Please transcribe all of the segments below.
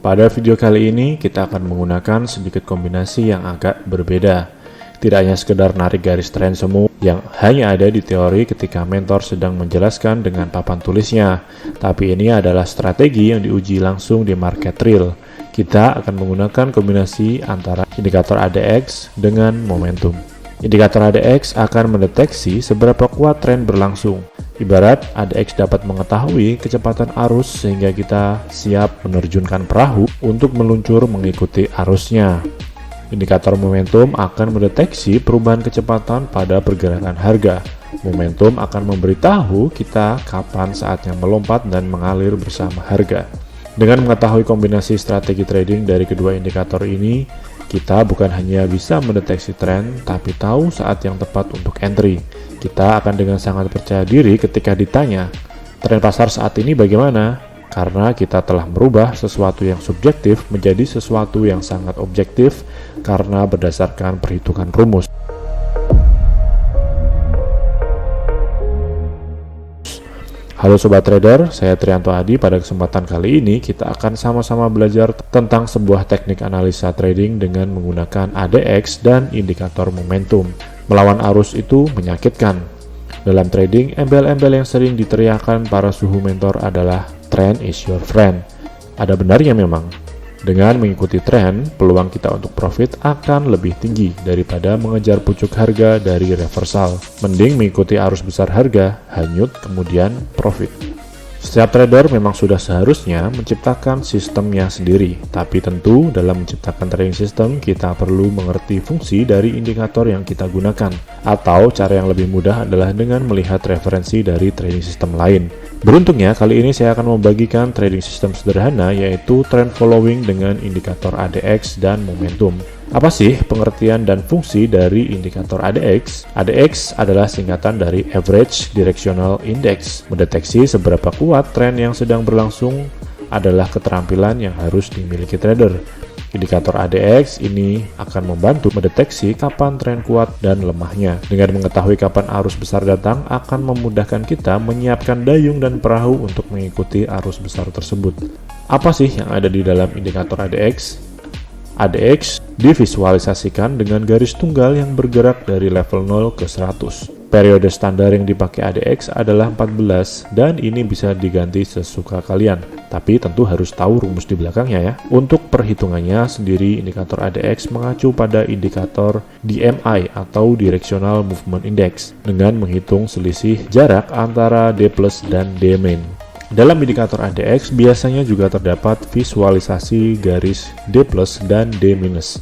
Pada video kali ini kita akan menggunakan sedikit kombinasi yang agak berbeda. Tidak hanya sekedar narik garis tren semu yang hanya ada di teori ketika mentor sedang menjelaskan dengan papan tulisnya, tapi ini adalah strategi yang diuji langsung di market real. Kita akan menggunakan kombinasi antara indikator ADX dengan momentum. Indikator ADX akan mendeteksi seberapa kuat tren berlangsung. Ibarat ADX dapat mengetahui kecepatan arus sehingga kita siap menerjunkan perahu untuk meluncur mengikuti arusnya. Indikator momentum akan mendeteksi perubahan kecepatan pada pergerakan harga. Momentum akan memberitahu kita kapan saatnya melompat dan mengalir bersama harga. Dengan mengetahui kombinasi strategi trading dari kedua indikator ini, kita bukan hanya bisa mendeteksi tren, tapi tahu saat yang tepat untuk entry. Kita akan dengan sangat percaya diri ketika ditanya, tren pasar saat ini bagaimana? Karena kita telah merubah sesuatu yang subjektif menjadi sesuatu yang sangat objektif karena berdasarkan perhitungan rumus. Halo Sobat Trader, saya Trianto Adi. Pada kesempatan kali ini kita akan sama-sama belajar tentang sebuah teknik analisa trading dengan menggunakan ADX dan indikator momentum. Melawan arus itu menyakitkan. Dalam trading, embel-embel yang sering diteriakan para suhu mentor adalah "Trend is your friend". Ada benarnya memang. Dengan mengikuti tren, peluang kita untuk profit akan lebih tinggi daripada mengejar pucuk harga dari reversal. Mending mengikuti arus besar harga, hanyut kemudian profit. Setiap trader memang sudah seharusnya menciptakan sistemnya sendiri, tapi tentu dalam menciptakan trading system kita perlu mengerti fungsi dari indikator yang kita gunakan, atau cara yang lebih mudah adalah dengan melihat referensi dari trading system lain. Beruntungnya kali ini saya akan membagikan trading system sederhana, yaitu trend following dengan indikator ADX dan momentum. Apa sih pengertian dan fungsi dari indikator ADX? ADX adalah singkatan dari Average Directional Index. Mendeteksi seberapa kuat tren yang sedang berlangsung adalah keterampilan yang harus dimiliki trader. Indikator ADX ini akan membantu mendeteksi kapan tren kuat dan lemahnya. Dengan mengetahui kapan arus besar datang, akan memudahkan kita menyiapkan dayung dan perahu untuk mengikuti arus besar tersebut. Apa sih yang ada di dalam indikator ADX? ADX divisualisasikan dengan garis tunggal yang bergerak dari level 0 ke 100. Periode standar yang dipakai ADX adalah 14 dan ini bisa diganti sesuka kalian. Tapi tentu harus tahu rumus di belakangnya ya. Untuk perhitungannya sendiri, indikator ADX mengacu pada indikator DMI atau Directional Movement Index dengan menghitung selisih jarak antara D+ dan D-. Dalam indikator ADX biasanya juga terdapat visualisasi garis D+ dan D-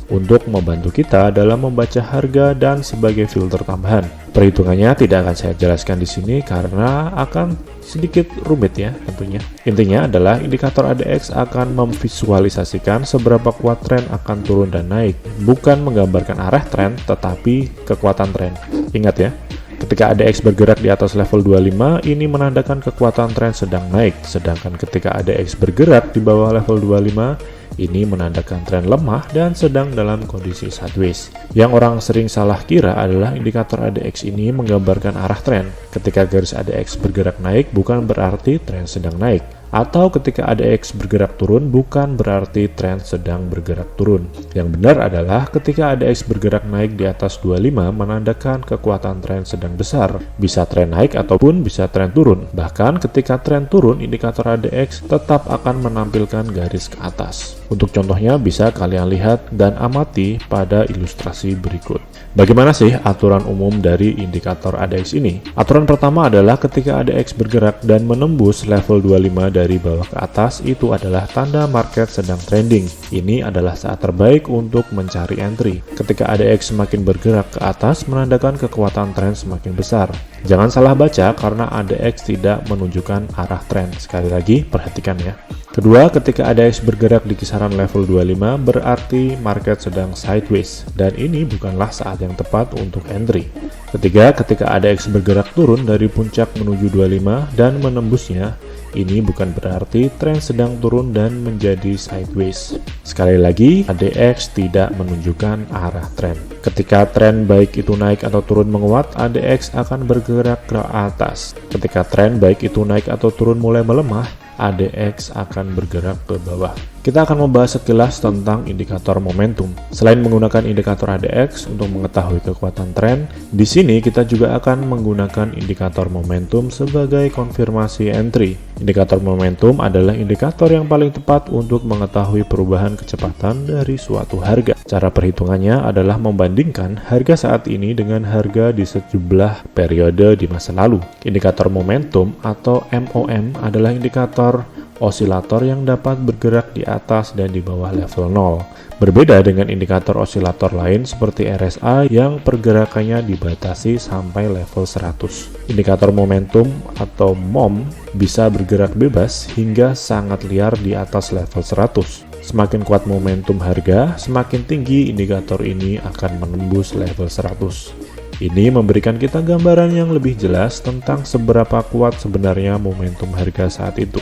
untuk membantu kita dalam membaca harga dan sebagai filter tambahan. Perhitungannya tidak akan saya jelaskan di sini karena akan sedikit rumit ya tentunya. Intinya adalah indikator ADX akan memvisualisasikan seberapa kuat tren akan turun dan naik, bukan menggambarkan arah tren tetapi kekuatan tren. Ingat ya. Ketika ADX bergerak di atas level 25, ini menandakan kekuatan tren sedang naik. Sedangkan ketika ADX bergerak di bawah level 25, ini menandakan tren lemah dan sedang dalam kondisi sideways. Yang orang sering salah kira adalah indikator ADX ini menggambarkan arah tren. Ketika garis ADX bergerak naik, bukan berarti tren sedang naik. Atau ketika ADX bergerak turun bukan berarti tren sedang bergerak turun. Yang benar adalah ketika ADX bergerak naik di atas 25 menandakan kekuatan tren sedang besar. Bisa tren naik ataupun bisa tren turun. Bahkan ketika tren turun, indikator ADX tetap akan menampilkan garis ke atas. Untuk contohnya bisa kalian lihat dan amati pada ilustrasi berikut. Bagaimana sih aturan umum dari indikator ADX ini? Aturan pertama adalah ketika ADX bergerak dan menembus level 25 dari bawah ke atas, itu adalah tanda market sedang trending. Ini adalah saat terbaik untuk mencari entry. Ketika ADX semakin bergerak ke atas, menandakan kekuatan tren semakin besar. Jangan salah baca karena ADX tidak menunjukkan arah tren. Sekali lagi, perhatikan ya. Kedua, ketika ADX bergerak di kisaran level 25 berarti market sedang sideways dan ini bukanlah saat yang tepat untuk entry. Ketiga, ketika ADX bergerak turun dari puncak menuju 25 dan menembusnya, ini bukan berarti tren sedang turun dan menjadi sideways. Sekali lagi, ADX tidak menunjukkan arah tren. Ketika tren baik itu naik atau turun menguat, ADX akan bergerak ke atas. Ketika tren baik itu naik atau turun mulai melemah, ADX akan bergerak ke bawah. Kita akan membahas sekilas tentang indikator momentum. Selain menggunakan indikator ADX untuk mengetahui kekuatan tren, di sini kita juga akan menggunakan indikator momentum sebagai konfirmasi entry. Indikator momentum adalah indikator yang paling tepat untuk mengetahui perubahan kecepatan dari suatu harga. Cara perhitungannya adalah membandingkan harga saat ini dengan harga di sejumlah periode di masa lalu. Indikator momentum atau MOM adalah indikator osilator yang dapat bergerak di atas dan di bawah level 0. Berbeda dengan indikator osilator lain seperti RSI yang pergerakannya dibatasi sampai level 100. Indikator momentum atau MOM bisa bergerak bebas hingga sangat liar di atas level 100. Semakin kuat momentum harga, semakin tinggi indikator ini akan menembus level 100. Ini memberikan kita gambaran yang lebih jelas tentang seberapa kuat sebenarnya momentum harga saat itu.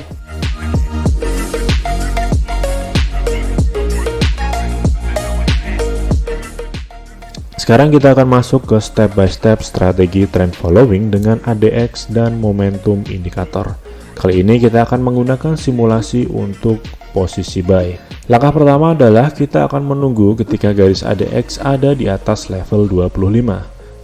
Sekarang kita akan masuk ke step by step strategi trend following dengan ADX dan momentum indikator. Kali ini kita akan menggunakan simulasi untuk posisi buy. Langkah pertama adalah kita akan menunggu ketika garis ADX ada di atas level 25.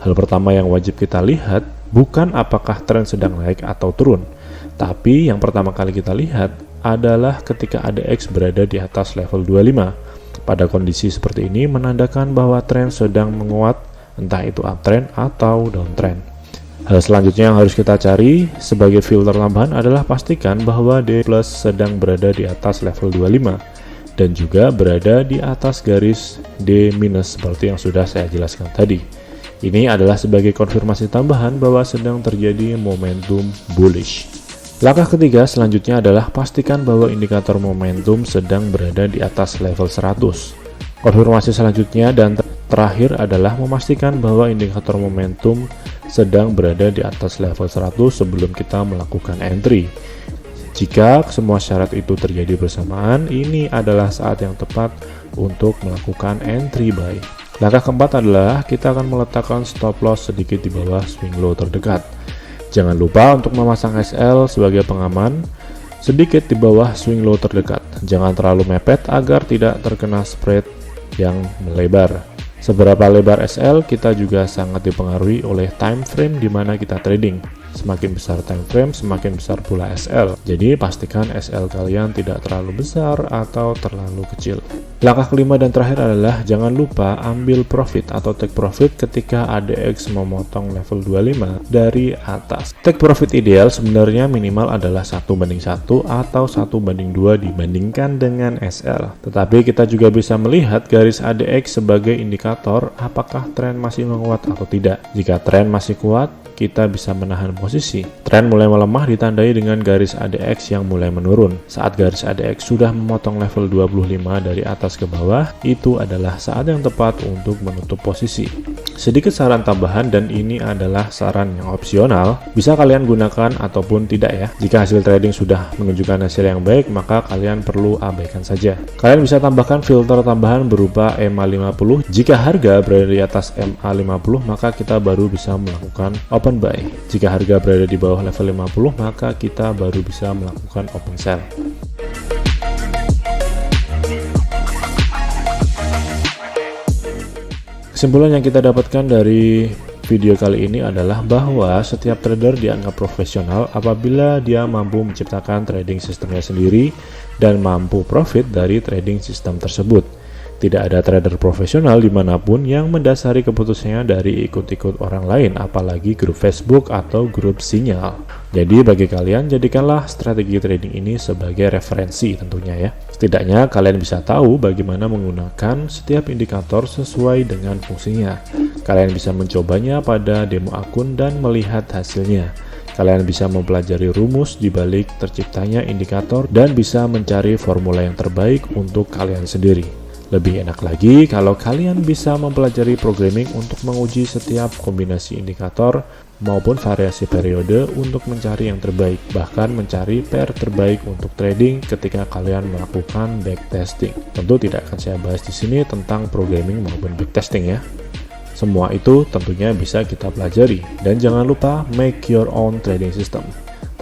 Hal pertama yang wajib kita lihat bukan apakah tren sedang naik atau turun, tapi yang pertama kali kita lihat adalah ketika ADX berada di atas level 25. Pada kondisi seperti ini menandakan bahwa tren sedang menguat, entah itu uptrend atau downtrend. Hal selanjutnya yang harus kita cari sebagai filter tambahan adalah pastikan bahwa D+ sedang berada di atas level 25 dan juga berada di atas garis D- seperti yang sudah saya jelaskan tadi. Ini adalah sebagai konfirmasi tambahan bahwa sedang terjadi momentum bullish. Langkah ketiga selanjutnya adalah pastikan bahwa indikator momentum sedang berada di atas level 100. Konfirmasi selanjutnya dan terakhir adalah memastikan bahwa indikator momentum sedang berada di atas level 100 sebelum kita melakukan entry. Jika semua syarat itu terjadi bersamaan, ini adalah saat yang tepat untuk melakukan entry buy. Langkah keempat adalah kita akan meletakkan stop loss sedikit di bawah swing low terdekat. Jangan lupa untuk memasang SL sebagai pengaman sedikit di bawah swing low terdekat. Jangan terlalu mepet agar tidak terkena spread yang melebar. Seberapa lebar SL kita juga sangat dipengaruhi oleh time frame di mana kita trading. Semakin besar time frame, semakin besar pula SL. Jadi pastikan SL kalian tidak terlalu besar atau terlalu kecil. Langkah kelima dan terakhir adalah jangan lupa ambil profit atau take profit ketika ADX memotong level 25 dari atas. Take profit ideal sebenarnya minimal adalah 1:1 atau 1:2 dibandingkan dengan SL. Tetapi kita juga bisa melihat garis ADX sebagai indikator apakah tren masih menguat atau tidak. Jika tren masih kuat, kita bisa menahan posisi. Tren mulai melemah ditandai dengan garis ADX yang mulai menurun. Saat garis ADX sudah memotong level 25 dari atas ke bawah, itu adalah saat yang tepat untuk menutup posisi. Sedikit saran tambahan, dan ini adalah saran yang opsional, bisa kalian gunakan ataupun tidak ya. Jika hasil trading sudah menunjukkan hasil yang baik, maka kalian perlu abaikan saja. Kalian bisa tambahkan filter tambahan berupa MA50. Jika harga berada di atas MA50, maka kita baru bisa melakukan open buy. Jika harga berada di bawah level 50, maka kita baru bisa melakukan open sell. Kesimpulan yang kita dapatkan dari video kali ini adalah bahwa setiap trader dianggap profesional apabila dia mampu menciptakan trading sistemnya sendiri dan mampu profit dari trading sistem tersebut. Tidak ada trader profesional dimanapun yang mendasari keputusannya dari ikut-ikut orang lain, apalagi grup Facebook atau grup sinyal. Jadi bagi kalian, jadikanlah strategi trading ini sebagai referensi tentunya ya. Setidaknya kalian bisa tahu bagaimana menggunakan setiap indikator sesuai dengan fungsinya. Kalian bisa mencobanya pada demo akun dan melihat hasilnya. Kalian bisa mempelajari rumus di balik terciptanya indikator dan bisa mencari formula yang terbaik untuk kalian sendiri. Lebih enak lagi kalau kalian bisa mempelajari programming untuk menguji setiap kombinasi indikator maupun variasi periode untuk mencari yang terbaik, bahkan mencari pair terbaik untuk trading ketika kalian melakukan backtesting. Tentu tidak akan saya bahas di sini tentang programming maupun backtesting ya. Semua itu tentunya bisa kita pelajari, dan jangan lupa make your own trading system.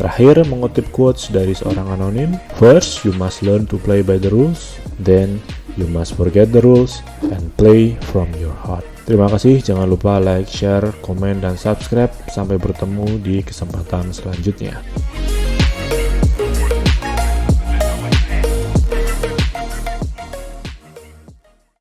Terakhir, mengutip quotes dari seorang anonim, "First, you must learn to play by the rules, then you must forget the rules and play from your heart." Terima kasih, jangan lupa like, share, komen, dan subscribe. Sampai bertemu di kesempatan selanjutnya.